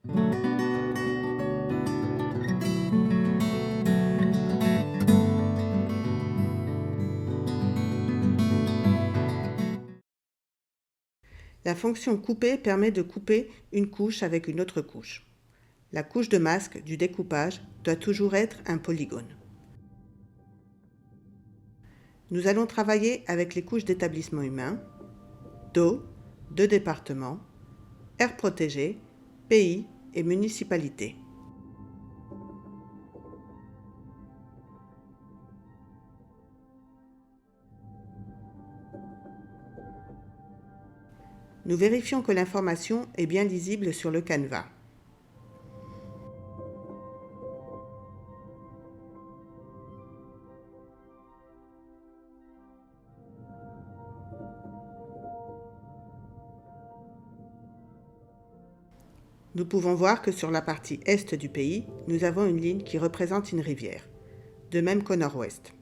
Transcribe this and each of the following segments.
La fonction couper permet de couper une couche avec une autre couche. La couche de masque du découpage doit toujours être un polygone. Nous allons travailler avec les couches d'établissement humain, DO, de département, aires protégées, pays et municipalités. Nous vérifions que l'information est bien lisible sur le canevas. Nous pouvons voir que sur la partie est du pays, nous avons une ligne qui représente une rivière, de même qu'au nord-ouest.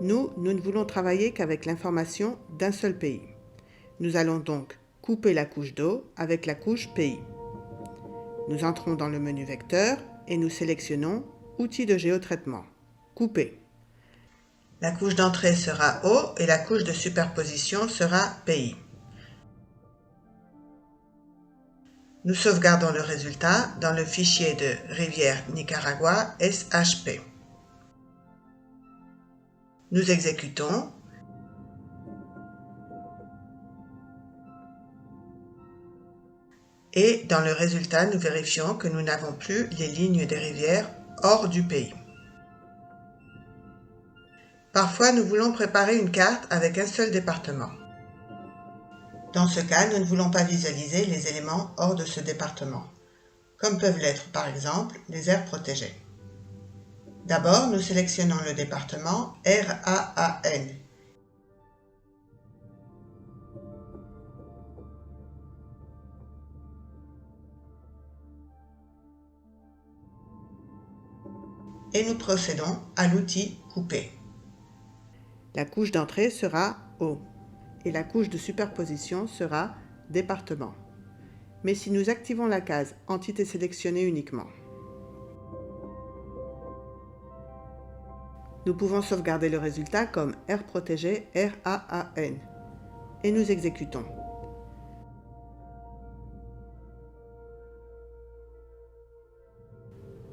Nous ne voulons travailler qu'avec l'information d'un seul pays. Nous allons donc couper la couche d'eau avec la couche pays. Nous entrons dans le menu vecteur et nous sélectionnons Outils de géotraitement. Couper. La couche d'entrée sera eau et la couche de superposition sera pays. Nous sauvegardons le résultat dans le fichier de rivière Nicaragua SHP. Nous exécutons. Et dans le résultat, nous vérifions que nous n'avons plus les lignes des rivières hors du pays. Parfois, nous voulons préparer une carte avec un seul département. Dans ce cas, nous ne voulons pas visualiser les éléments hors de ce département, comme peuvent l'être par exemple les aires protégées. D'abord, nous sélectionnons le département RAAN. Et nous procédons à l'outil Couper. La couche d'entrée sera eau et la couche de superposition sera département. Mais si nous activons la case Entité sélectionnée uniquement, nous pouvons sauvegarder le résultat comme aire protégée RAAN et nous exécutons.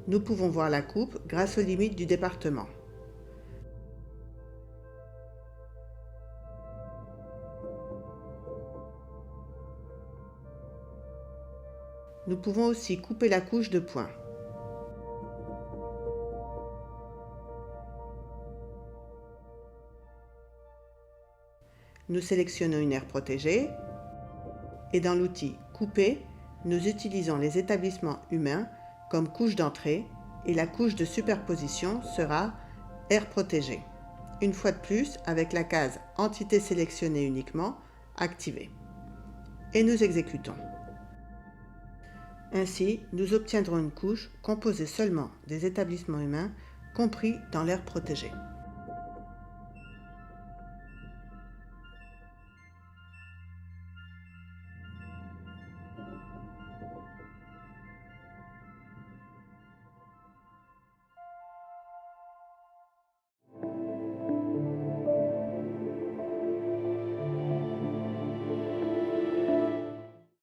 Nous pouvons voir la coupe grâce aux limites du département. Nous pouvons aussi couper la couche de points. Nous sélectionnons une aire protégée et dans l'outil Couper, nous utilisons les établissements humains comme couche d'entrée et la couche de superposition sera aire protégée. Une fois de plus avec la case Entité sélectionnée uniquement activée. Et nous exécutons. Ainsi, nous obtiendrons une couche composée seulement des établissements humains compris dans l'aire protégée.